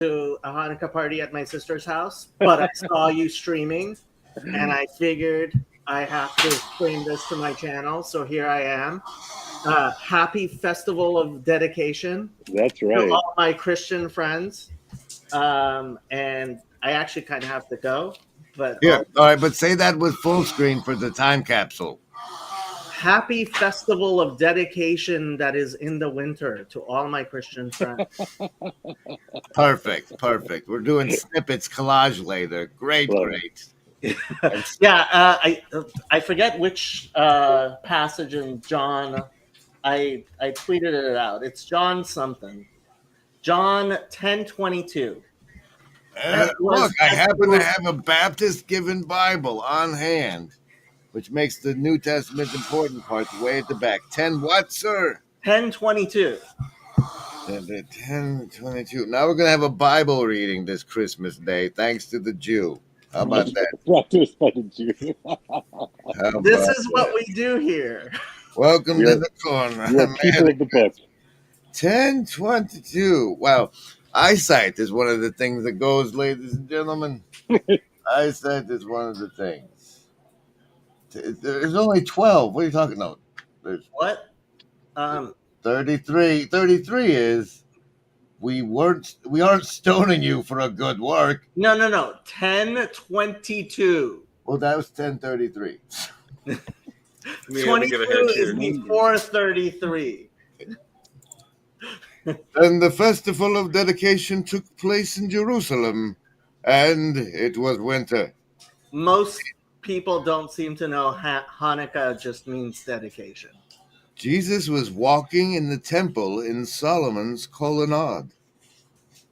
to a Hanukkah party at my sister's house, but I saw you streaming, and I figured I have to stream this to my channel. So here I am. Happy Festival of Dedication That's to right. all my Christian friends. And I actually kind of have to go, but Here, all right, but say that with full screen for the time capsule. happy Festival of Dedication that is in the winter to all my Christian friends. Perfect, perfect. We're doing snippets collage later. Great, Love great. Yeah, I forget which passage in John. I tweeted it out. It's John something. John 10:22. Look, I happen to have a Baptist given Bible on hand, which makes the New Testament important part way at the back. 10 what, sir? 10:22. 10:22. Now we're going to have a Bible reading this Christmas day, thanks to the Jew. How about that? Practice by the Jew. This is what we do here. Welcome to the corner. You're people of the book. 10:22. Well, eyesight is one of the things that goes, ladies and gentlemen. Eyesight is one of the things. There's only 12. What are you talking about? There's What? 33. 33 is we aren't stoning you for a good work. No. 10:22. Well, that was 10:33. 22 is before 33. And the festival of dedication took place in Jerusalem, and it was winter. Most people don't seem to know Hanukkah just means dedication. Jesus was walking in the temple in Solomon's colonnade.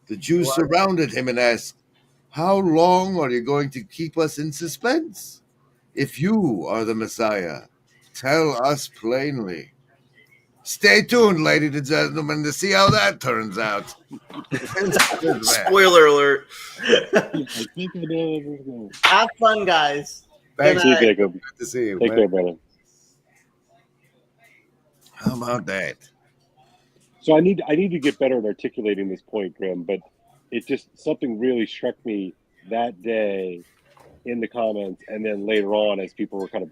The Jews surrounded him and asked, "How long are you going to keep us in suspense? If you are the Messiah, tell us plainly." Stay tuned, ladies and gentlemen, to see how that turns out. Spoiler alert. I think I know. Have fun, guys. Thanks, See you, Jacob. Good to see you. Take man. care, brother. How about that? So I need to get better at articulating this point, Grim, but it just something really struck me that day in the comments, and then later on as people were kind of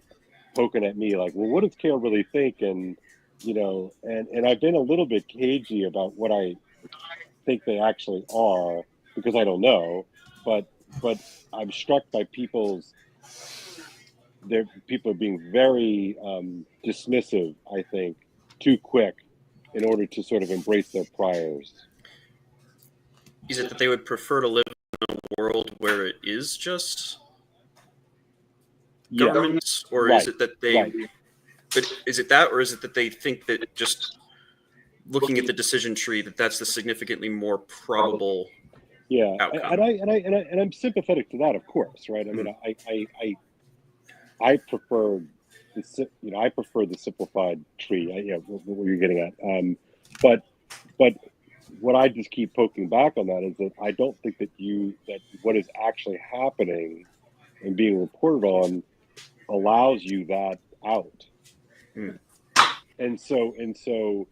poking at me like, well, what does Kale really think? And and I've been a little bit cagey about what I think they actually are because I don't know, but I'm struck by people are being very dismissive, I think, too quick in order to sort of embrace their priors. Is it that they would prefer to live in a world where it is just governments, or is it that they? But is it that, or is it that they think that just looking at the decision tree that's the significantly more probable? Yeah, outcome? and I'm sympathetic to that, of course, right? I mean, I prefer the simplified tree. What you're getting at, but what I just keep poking back on that is that I don't think that what is actually happening and being reported on allows you that out. And so, And so,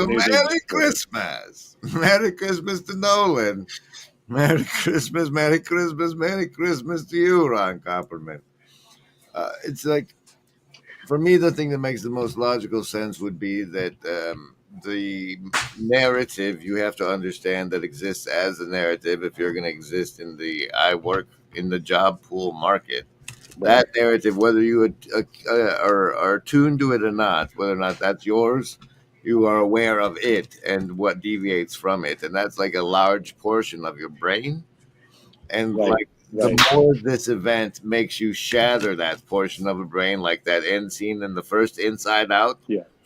Merry Christmas. Merry Christmas to Nolan. Merry Christmas, Merry Christmas, Merry Christmas to you, Ron Copperman. It's like, for me, the thing that makes the most logical sense would be that the narrative you have to understand that exists as a narrative if you're going to exist in I work in the job pool market. That narrative, whether you are tuned to it or not, whether or not that's yours, you are aware of it and what deviates from it. And that's like a large portion of your brain. And the more this event makes you shatter that portion of the brain, like that end scene in the first Inside Out,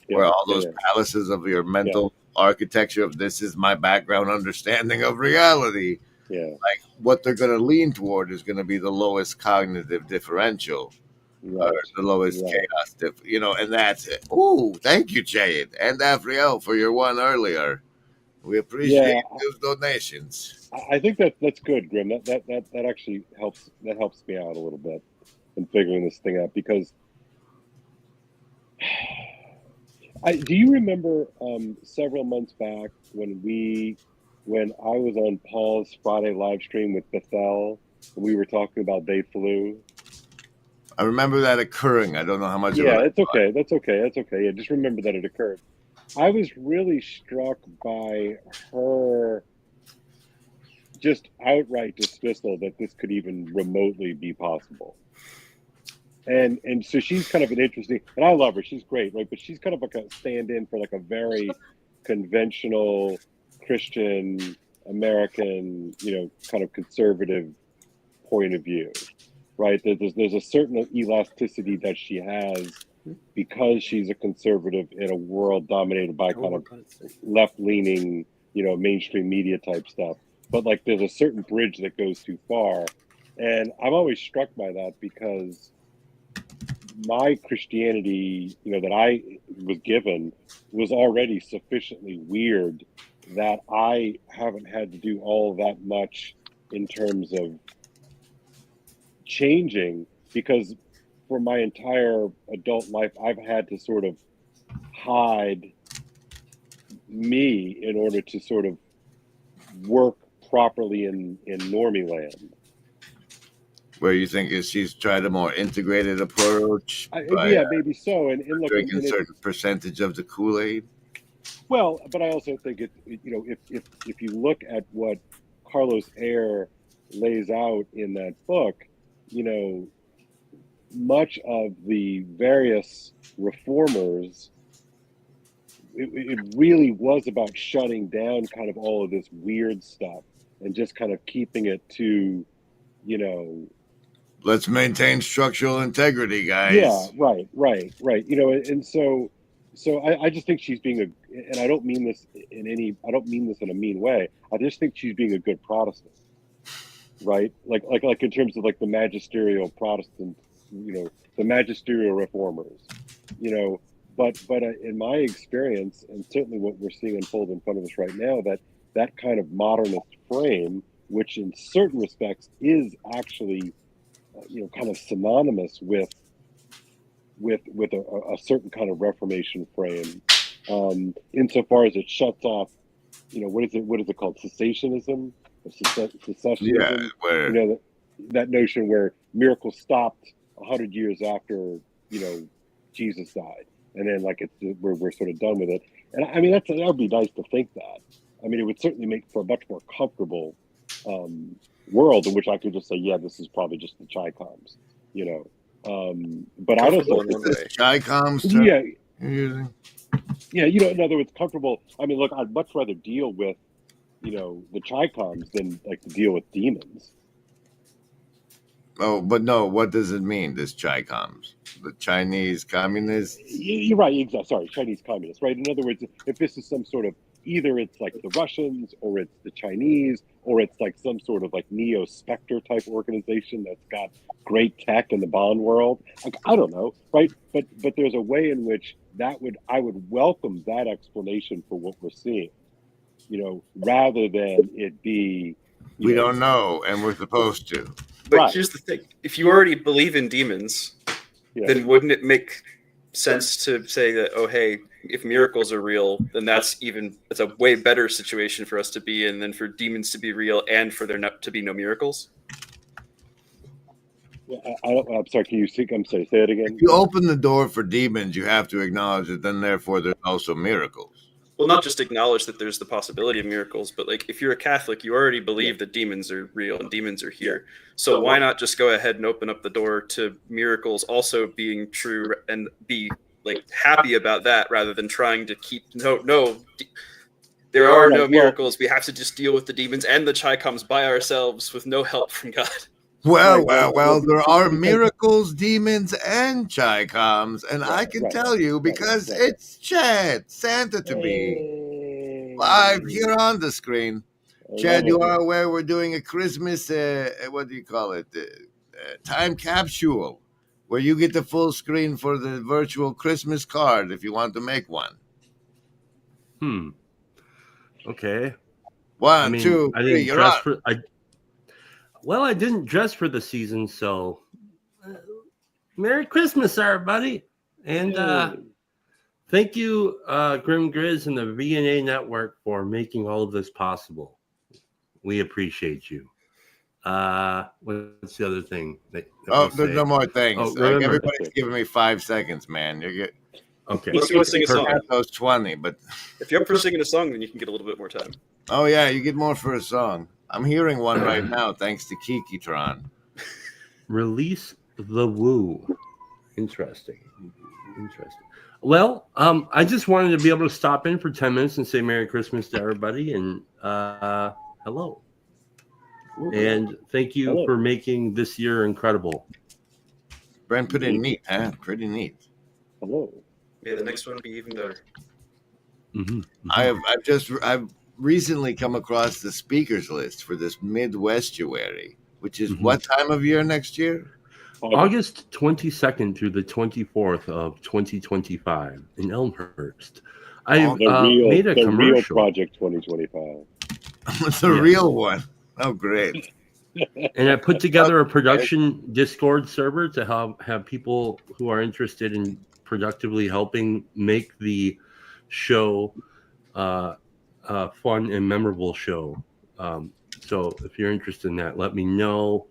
where all those palaces of your mental architecture of this is my background understanding of reality. Like what they're going to lean toward is going to be the lowest cognitive differential, or the lowest chaos, and that's it. Ooh, thank you, Jade and Afriel, for your one earlier. We appreciate those donations. I think that's good, Grim. That actually helps. That helps me out a little bit in figuring this thing out because Do you remember several months back when I was on Paul's Friday live stream with Bethel, and we were talking about They Flew? I remember that occurring. I don't know how much of Yeah, it. it's okay. That's okay. That's okay. Yeah, just remember that it occurred. I was really struck by her just outright dismissal that this could even remotely be possible. And so she's kind of an interesting, and I love her. She's great, right? But she's kind of like a stand-in for like a very conventional Christian American, kind of conservative point of view, right? There's a certain elasticity that she has because she's a conservative in a world dominated by kind of left-leaning, mainstream media type stuff. But like, there's a certain bridge that goes too far, and I'm always struck by that because my Christianity, that I was given was already sufficiently weird that I haven't had to do all that much in terms of changing, because for my entire adult life, I've had to sort of hide me in order to sort of work properly in normie land. Where you think she's tried a more integrated approach? Yeah, maybe so. And look, drinking a certain percentage of the Kool-Aid. Well, but I also think if you look at what Carlos Ayer lays out in that book, much of the various reformers, it really was about shutting down kind of all of this weird stuff and just kind of keeping it to, let's maintain structural integrity, guys. Yeah, right. And so I just think she's being and I don't mean this in a mean way. I just think she's being a good Protestant, right? Like in terms of like the magisterial Protestant, the magisterial reformers, but in my experience, and certainly what we're seeing unfold in front of us right now, that kind of modernist frame, which in certain respects is actually kind of synonymous with a certain kind of Reformation frame, insofar as it shuts off, what is it called? Cessationism? Secessionism? Yeah, where that notion where miracles stopped 100 years after, Jesus died. And then we're sort of done with it. And I mean, that would be nice to think that. I mean, it would certainly make for a much more comfortable world in which I could just say, yeah, this is probably just the Chi-Coms, but I don't think this Chi-Coms. Yeah, you're using. Yeah, in other words, comfortable. I mean, look, I'd much rather deal with, the Chi-Coms than like to deal with demons. Oh, but no, what does it mean, this Chi-Coms? The Chinese communists? You're right, exactly. Sorry, Chinese communists, right? In other words, if this is some sort of, either it's like the Russians or it's the Chinese or it's like some sort of like neo-Spectre type organization that's got great tech in the Bond world. Like, I don't know, right? But there's a way in which I would welcome that explanation for what we're seeing, rather than it be. We don't know, and we're supposed to. But Right. Here's the thing: if you already believe in demons, then wouldn't it make sense to say that, oh, hey, if miracles are real, then it's a way better situation for us to be in than for demons to be real and for there not to be no miracles? I'm sorry. Can you say it again? If you open the door for demons, you have to acknowledge that then therefore there's also miracles. Well, not just acknowledge that there's the possibility of miracles, but like if you're a Catholic, you already believe that demons are real and demons are here. So why not just go ahead and open up the door to miracles also being true and be like happy about that rather than trying to keep there are no miracles. We have to just deal with the demons and the Chi-Coms by ourselves with no help from God. Well, there are miracles, demons, and Chi-Coms, and I can tell you because it's Chad, Santa to me, live here on the screen. Chad, you are aware we're doing a Christmas, what do you call it, time capsule, where you get the full screen for the virtual Christmas card if you want to make one. Okay. One, two, three, you're on. Well, I didn't dress for the season, so Merry Christmas, everybody. And Thank you, Grim Grizz and the VNA Network for making all of this possible. We appreciate you. What's the other thing? That Oh, we'll there's say? no more things. Oh, remember- Everybody's giving me 5 seconds, man. You get Okay. Let's go sing a song. got those 20, but If you're up for singing a song, then you can get a little bit more time. oh yeah, you get more for a song. I'm hearing one right now, thanks to Kiki-tron. Release the woo. Interesting. Well, I just wanted to be able to stop in for 10 minutes and say Merry Christmas to everybody and hello. And thank you Hello. for making this year incredible. Brent put in neat, huh? Pretty neat. Hello. May the next one be even better. Mm-hmm. I've recently come across the speakers list for this Midwestuary, which is Mhm. what time of year next year? August 22nd through the 24th of 2025 in Elmhurst. I made a the real commercial. Project 2025. The Yes. real one. Oh, great. And I put together a production Discord server to have people who are interested in productively helping make the show fun and memorable show. So if you're interested in that, let me know.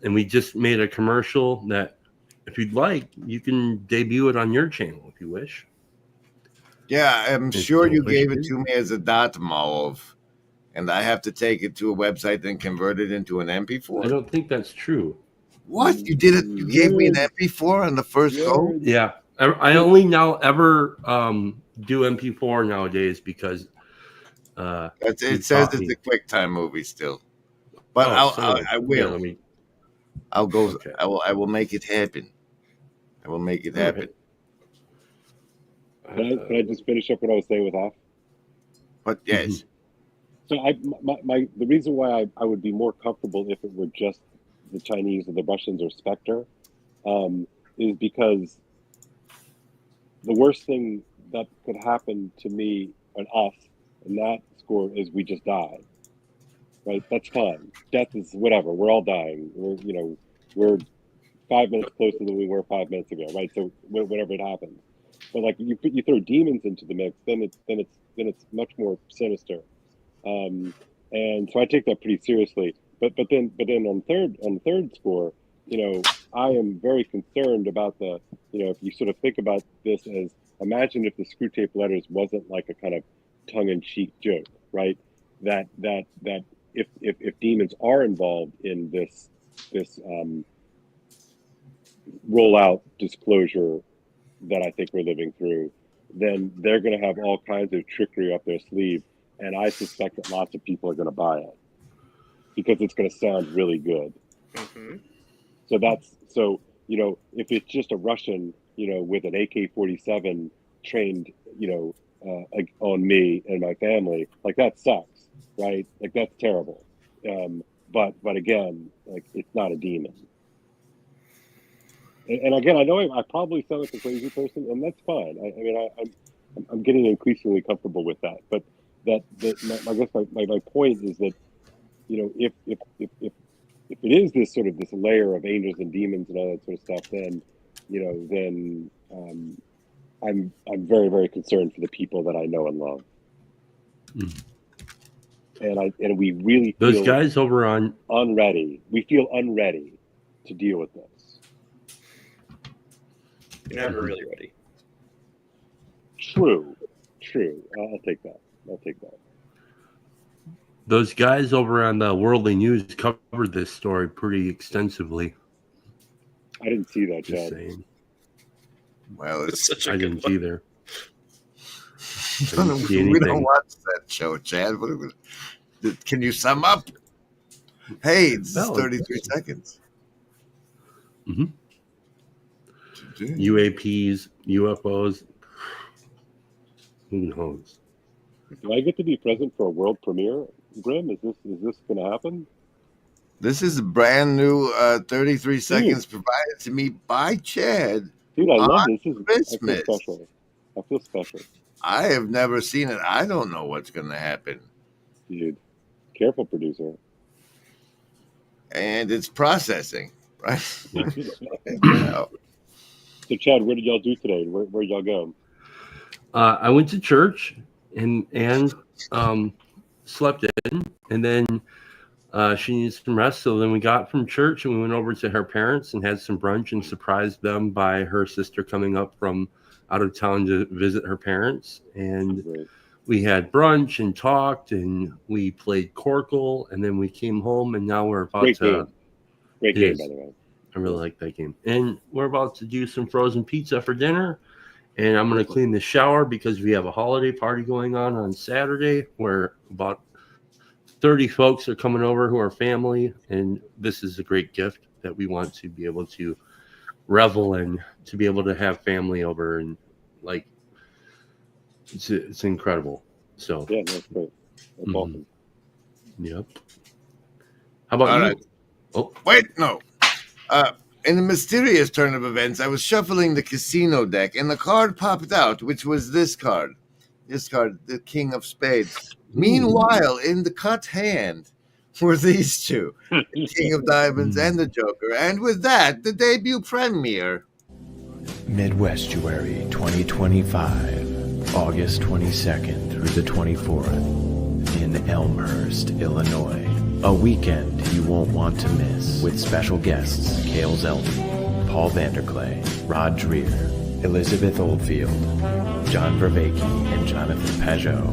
And we just made a commercial that, if you'd like, you can debut it on your channel if you wish. Yeah, I'm It's sure you delicious. gave it to me as a .mov, and I have to take it to a website and convert it into an MP4. I don't think that's true. What? You did it? You gave me an MP4 on the first go? Yeah, I only now ever do MP4 nowadays because It You says taught it's me. a QuickTime movie still, but I will. Yeah, I'll go. Okay. I will make it happen. I will make it All right. happen. Can I just finish up what I was saying with off? But yes, So the reason why I would be more comfortable if it were just the Chinese or the Russians or Spectre is because the worst thing that could happen to me and us in that score is we just die. Right? That's fine. Death is whatever. We're all dying. We're 5 minutes closer than we were 5 minutes ago. Right? So whatever it happens. But like you throw demons into the mix, then it's much more sinister. And so I take that pretty seriously. But then on the third score, I am very concerned about if you sort of think about this as, imagine if the Screw Tape Letters wasn't like a kind of tongue-in-cheek joke, right? That if demons are involved in this rollout disclosure that I think we're living through, then they're going to have all kinds of trickery up their sleeve. And I suspect that lots of people are going to buy it because it's going to sound really good. Mm-hmm. So if it's just a Russian, with an AK-47 trained, on me and my family, like that sucks, right? Like that's terrible. But again, like it's not a demon. And again, I know I probably sound like a crazy person, and that's fine. I'm getting increasingly comfortable with that. But I guess my point is that, if it is this sort of this layer of angels and demons and all that sort of stuff, then I'm very, very concerned for the people that I know and love. And we really feel those guys over on unready. We feel unready to deal with this. You're never really ready. True. I'll take that. those guys over on the Worldly News covered this story pretty extensively. I didn't see that, Just Chad. saying. well, It's such a I good didn't one. either. we anything. don't watch that show, Chad. Can you sum up? Hey, it's No, 33 seconds. Mhm. UAPs, UFOs. Who knows? Do I get to be present for a world premiere, Grim? Is this going to happen? This is a brand new 33 seconds provided to me by Chad. Dude, I love this. I Christmas. feel special. I have never seen it. I don't know what's going to happen. Dude. Careful, producer. And it's processing, right? So, Chad, where did y'all do today? Where y'all go? I went to church and slept in, and then she needed some rest. So then we got from church and we went over to her parents and had some brunch and surprised them by her sister coming up from out of town to visit her parents. And Right. we had brunch and talked and we played Corkle, and then we came home and now we're about Great to. game. Great It game, is. by the way. I really like that game. And we're about to do some frozen pizza for dinner. And I'm going to clean the shower because we have a holiday party going on Saturday where about 30 folks are coming over who are family. And this is a great gift that we want to be able to revel in, to be able to have family over. And like, it's incredible. So, Yeah, that's great. That's Mhm. awesome. yep. How about All you? right. Oh, Wait, no. In the mysterious turn of events, I was shuffling the casino deck, and the card popped out, which was this card. This card, the King of Spades. Meanwhile, in the cut hand were these two, the King of Diamonds and the Joker. And with that, the debut premiere. Midwestuary 2025, August 22nd through the 24th, in Elmhurst, Illinois. A weekend you won't want to miss, with special guests Cale Zeldin, Paul Vanderklay, Rod Dreher, Elizabeth Oldfield, John Vervaeke, and Jonathan Pajot.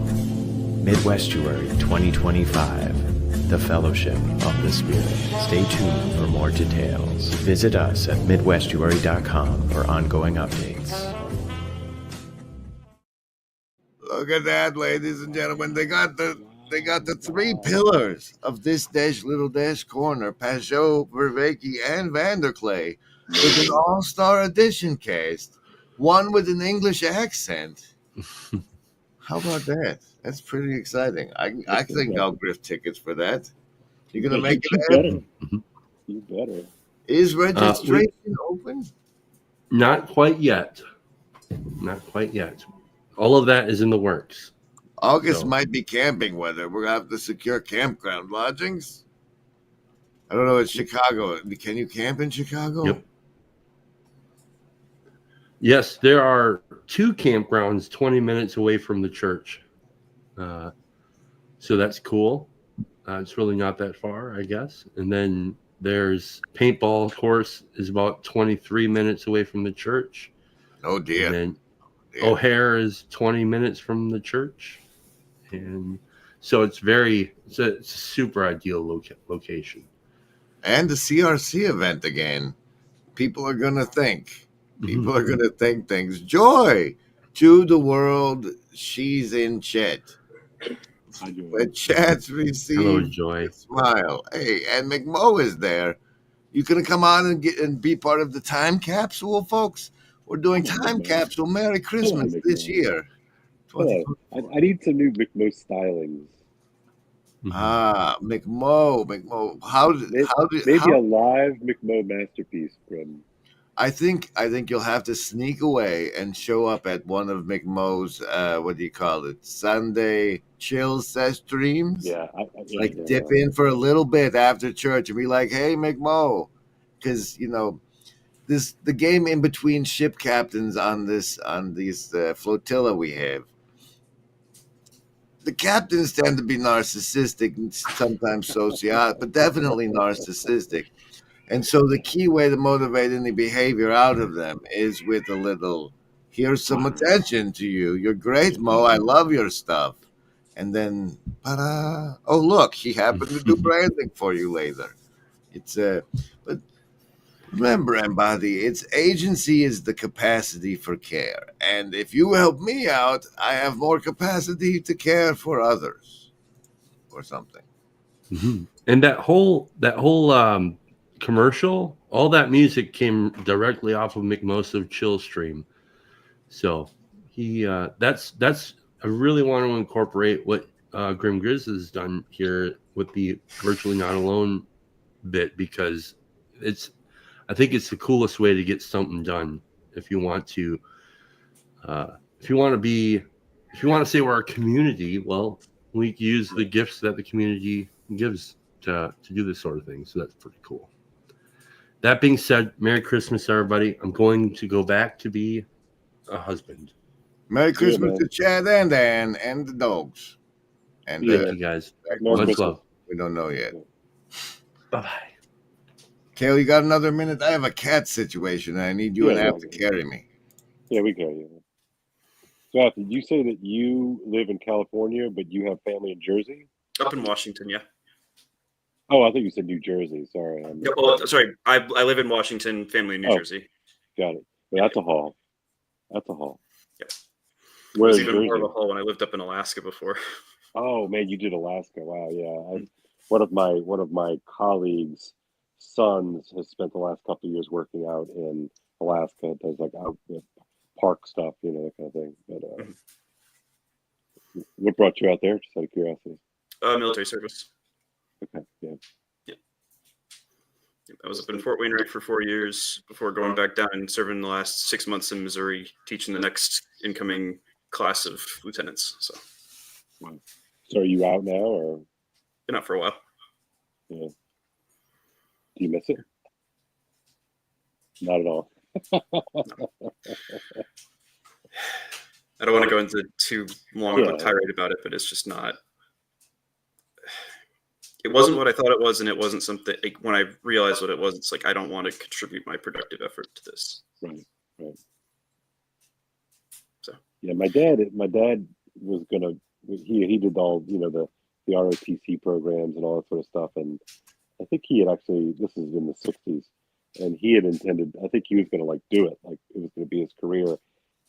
Midwestuary 2025, the Fellowship of the Spirit. Stay tuned for more details. Visit us at midwestuary.com for ongoing updates. Look at that, ladies and gentlemen. They got the three pillars of this little corner: Pajot, Vervaeke, and Vanderklay, with an all-star edition cast. One with an English accent. How about that? That's pretty exciting. I think I'll grift tickets for that. You're gonna make You it better. happen. You better. Is registration open? not quite yet. Not quite yet. All of that is in the works. August So- might be camping weather. We're gonna have to secure campground lodgings. I don't know. It's Chicago. Can you camp in Chicago? Yep. Yes, there are 2 campgrounds 20 minutes away from the church. So that's cool. It's really not that far, I guess. And then there's paintball course is about 23 minutes away from the church. Oh dear. And then dear. O'Hare is 20 minutes from the church. And so it's a super ideal location. And the CRC event again. People are gonna think. People Mhm. are gonna think things. Joy to the world. She's in Chet. I do. But Chet's Hello, received Joy. a smile. Hey, and McMo is there. You gonna come on and be part of the time capsule, folks? We're doing time capsule. Merry Christmas this McMo. year. Hello. I need some new McMo stylings. Mhm. McMo. Maybe a live McMo masterpiece, Grim. I think you'll have to sneak away and show up at one of McMo's what do you call it? Sunday chill set streams. Yeah. Dip in for a little bit after church and be like, "Hey, McMo," because the game in between ship captains on these flotilla we have. The captains tend to be narcissistic and sometimes sociotic, but definitely narcissistic. And so the key way to motivate any behavior out of them is with a little, here's some attention to you. You're great, Mo. I love your stuff. And then, ta-da. Oh, look, he happened to do branding for you later. But remember, Embody, its agency is the capacity for care. And if you help me out, I have more capacity to care for others or something. Mhm. And that whole commercial, all that music came directly off of McMo's Chill stream. So I really want to incorporate what Grim Grizz has done here with the Virtually Not Alone bit, because I think it's the coolest way to get something done. If you want to say we're a community, well, we use the gifts that the community gives to do this sort of thing. So that's pretty cool. That being said, Merry Christmas, everybody. I'm going to go back to be a husband. Merry See ya, Christmas man. to Chad and Ann and the dogs. And Yeah. Thank you guys. that Merry Much Christmas. love. we don't know yet. Bye bye. Kale, you got another minute? I have a cat situation. I need you and Yeah, Ab to carry me. Yeah, we go. Yeah. So, Alfie, you say that you live in California, but you have family in Jersey? Up in Washington, yeah. Oh, I thought you said New Jersey. Sorry. Yeah, well, sorry, I live in Washington, family in New Oh. Jersey. Got it. But that's a haul. That's a haul. Yep. It Where was in even Jersey? more of a haul when I lived up in Alaska before. Oh man, you did Alaska. Wow, yeah. One of my colleagues' sons has spent the last couple of years working out in Alaska. Does like out park stuff, that kind of thing. But what brought you out there? Just out of curiosity. Military service. Okay, yeah. I was up in Fort Wainwright for 4 years before going back down and serving the last 6 months in Missouri, teaching the next incoming class of lieutenants. So, So are you out now, or been out for a while. do you miss it? Not at all. I don't want to go into too long of a Yeah. tirade about it, but it's just not. It wasn't what I thought it was, and it wasn't something. Like, when I realized what it was, it's like I don't want to contribute my productive effort to this. Right. So Yeah, my dad was gonna. He did all the ROTC programs and all that sort of stuff, and I think he had actually. This is in the '60s, and he had intended. I think he was gonna do it, like it was gonna be his career,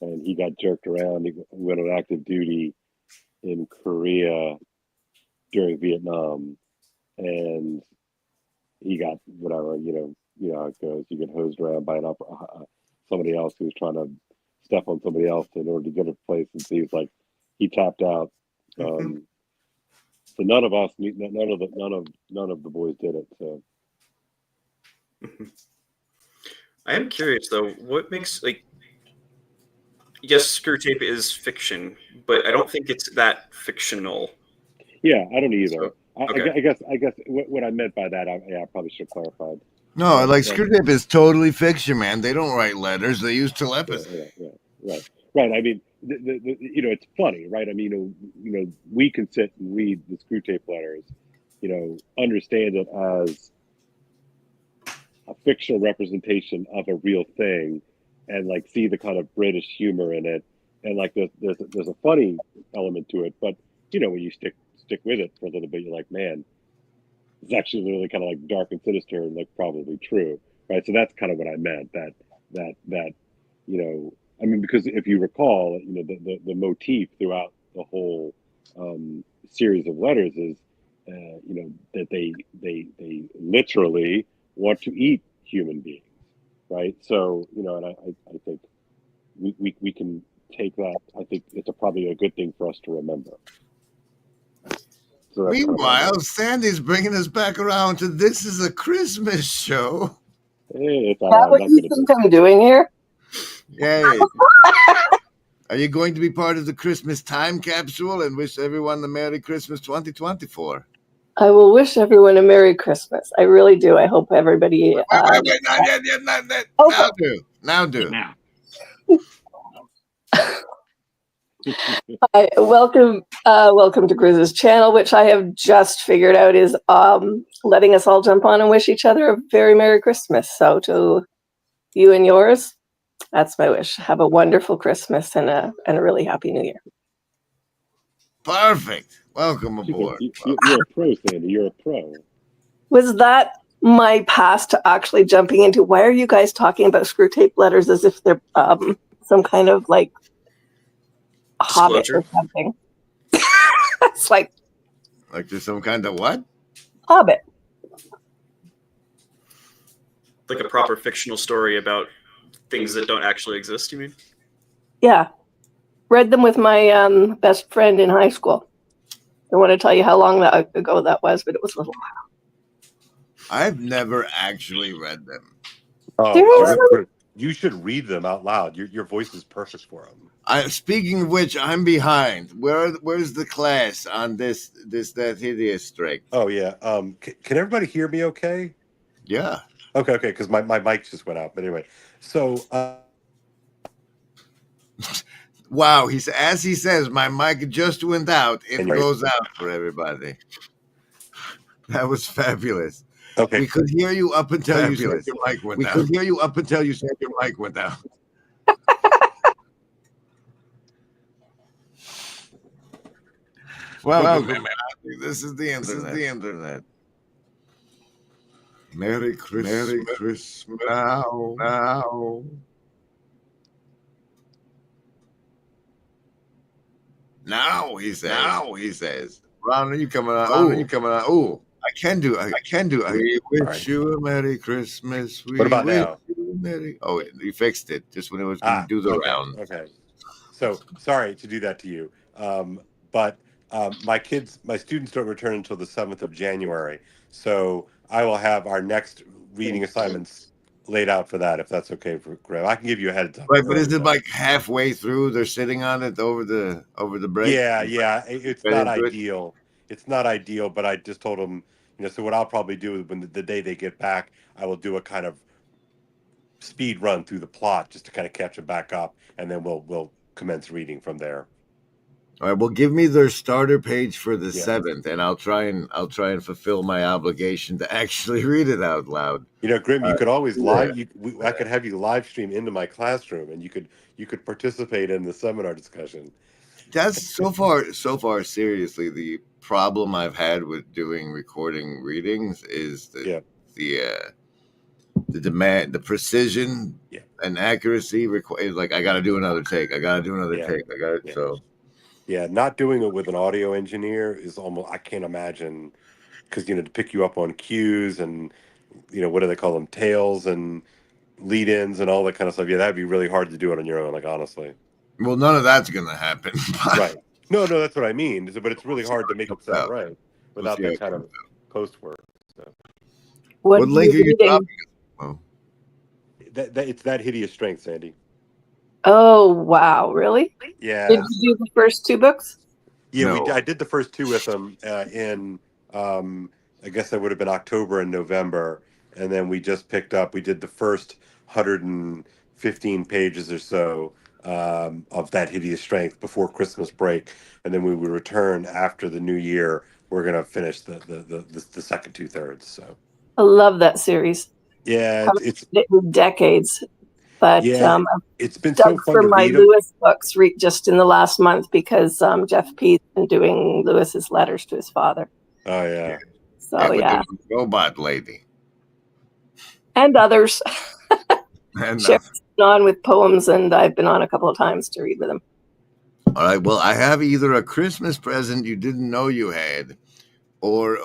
and he got jerked around. He went on active duty in Korea during Vietnam, and he got whatever. You know how it goes. You get hosed around by somebody else who was trying to step on somebody else in order to get a place, and so he was like, he tapped out. So none of the boys did it. So I am curious though, what makes yes, Screw Tape is fiction, but I don't think it's that fictional. yeah, I don't either. So, I guess what I meant by that, I probably should have clarified. No, like Screwtape is totally fiction, man. They don't write letters; they use telepathy. Yeah, right. I mean, it's funny, right? I mean, we can sit and read the Screw Tape letters, understand it as a fictional representation of a real thing, and like see the kind of British humor in it, and like there's a funny element to it, but when you stick with it for a little bit, you're like, man, it's actually really kind of like dark and sinister and like probably true, right? So that's kind of what I meant. That I mean, because if you recall, the motif throughout the whole series of letters is, that they literally want to eat human beings, right? So and I think we can take that. I think it's probably a good thing for us to remember. So Meanwhile, Sandy's bringing us back around to This Is a Christmas Show. Hey, Is that what you think I'm doing here? Yay. Are you going to be part of the Christmas time capsule and wish everyone the Merry Christmas 2024? I will wish everyone a Merry Christmas. I really do. I hope everybody. Wait, not yet, not yet. Okay. Now do. Hi, welcome to Grizz's channel, which I have just figured out is letting us all jump on and wish each other a very Merry Christmas. So to you and yours, that's my wish. Have a wonderful Christmas and a really happy New Year. Perfect. Welcome aboard. You're a pro, Sandy. You're a pro. Was that my past to actually jumping into why are you guys talking about Screw Tape letters as if they're some kind of like Hobbit or something? It's like there's some kind of what? Hobbit. Like a proper fictional story about things that don't actually exist, you mean? Yeah. Read them with my best friend in high school. I want to tell you how long ago that was, but it was a little while. I've never actually read them. Seriously? You should read them out loud. Your voice is perfect for them. Speaking of which, I'm behind. Where's the class on this that hideous strike? Oh yeah. Can everybody hear me? Okay. Yeah. Okay. Because my mic just went out. But anyway, so Wow, as he says, my mic just went out. It And you're- goes out for everybody. That was fabulous. Okay. We could hear you up until you said Fabulous. your mic went out. We could hear you up until you said your mic went out. Well, this is the internet. Merry Christmas. Now. Now he says. Ron, are you coming on? Oh, I can do. We wish you a Merry Christmas. What about now? Oh, you fixed it just when it was going to do the okay, round. Okay. So sorry to do that to you. But my students don't return until the 7th of January. So I will have our next reading assignments laid out for that, if that's okay for Graham. I can give you a heads up. Right, but is it like halfway through? They're sitting on it over the break. Yeah. It's not ideal. It's not ideal, but I just told them, so what I'll probably do is when the day they get back, I will do a kind of speed run through the plot just to kind of catch them back up, and then we'll commence reading from there. All right. Well, give me their starter page for the 7th, and I'll try and fulfill my obligation to actually read it out loud. Grim, you could always live. I could have you live stream into my classroom, and you could participate in the seminar discussion. That's so far. Seriously, the problem I've had with recording readings is the demand, the precision, and accuracy required. Like I got to do another take. So. Yeah, not doing it with an audio engineer is almost, I can't imagine, because, to pick you up on cues and, what do they call them, tails and lead-ins and all that kind of stuff. Yeah, that'd be really hard to do it on your own, like, honestly. Well, none of that's going to happen. Right. No, that's what I mean. But it's really hard to make it sound right without that kind of post-work. So. What link are you dropping? Oh. It's That Hideous Strength, Sandy. Oh, wow. Really? Yeah. Did you do the first 2 books? Yeah, no. I did the first 2 with them in, I guess that would have been October and November. And then we just picked up, we did the first 115 pages or so of That Hideous Strength before Christmas break. And then we would return after the new year. We're going to finish the second 2/3. So I love that series. Yeah, it's decades. But it's been so fun for to my read Lewis books just in the last month because Jeff Pete's been doing Lewis's letters to his father. Oh yeah. So Robot Lady and others. And Jeff's been on with poems, and I've been on a couple of times to read with him. All right. Well, I have either a Christmas present you didn't know you had, or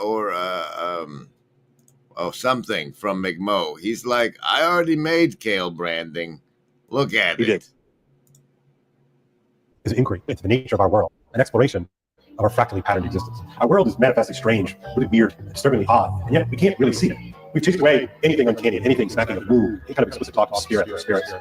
something from McMo. He's like, I already made kale branding. Look at it. Is inquiry into the nature of our world, an exploration of our fractally patterned existence. Our world is manifestly strange, really weird, disturbingly odd, and yet we can't really see it. We've chased away anything uncanny, anything smacking of woo, any kind of explicit talk of spirit or spirits.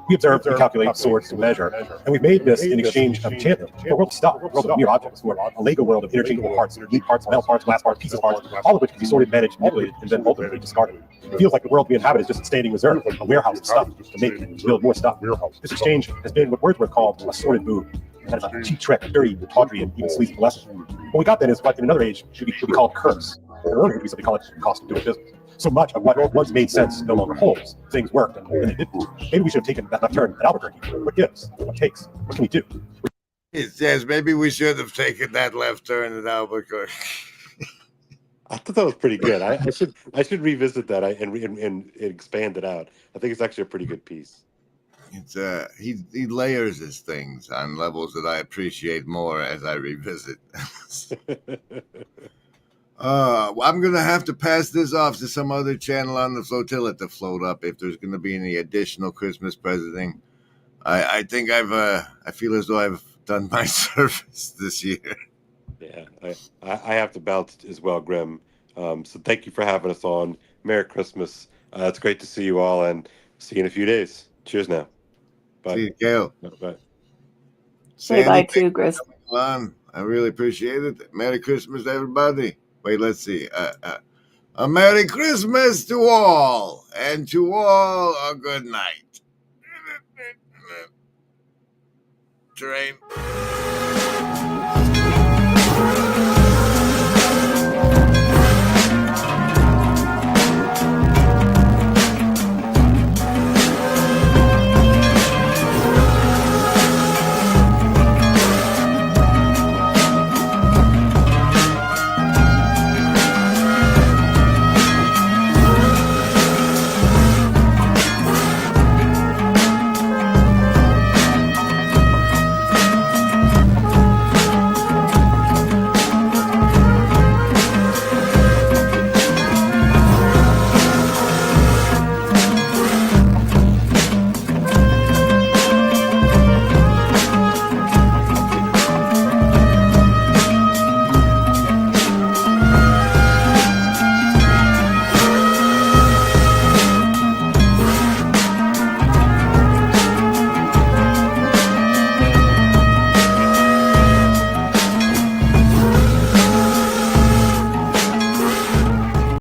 We observe, we calculate, sort, and measure, and we've made this in exchange of enchantment. A world of stuff, a world of mere objects, a Lego world of interchangeable parts, neat parts, metal parts, glass parts, pieces parts, all of which can be sorted, managed, manipulated, and then ultimately discarded. It feels like the world we inhabit is just a standing reserve, a warehouse of stuff to make and to build more stuff. This exchange has been what Wordsworth called a sordid boon. That is a cheap trick, dirty, tawdry, and even sleazy lesson. What we got then is what in another age should be called curse. In an earlier age, we simply call it cost of doing business. So much of what once made sense no longer holds. Things worked and they didn't. Maybe we should have taken that left turn at Albuquerque. What gives? What takes? What can we do? It says maybe we should have taken that left turn at Albuquerque. I thought that was pretty good. I should revisit that and expand it out. I think it's actually a pretty good piece. It's he layers his things on levels that I appreciate more as I revisit. I'm going to have to pass this off to some other channel on the flotilla to float up if there's going to be any additional Christmas presenting. I think I feel as though I've done my service this year. Yeah, I have to bounce as well, Grim. So thank you for having us on. Merry Christmas. It's great to see you all, and see you in a few days. Cheers now. Bye. See you, Gail. Bye. Say bye too, Grizz. I really appreciate it. Merry Christmas, everybody. Wait, let's see. A Merry Christmas to all, and to all a good night. train.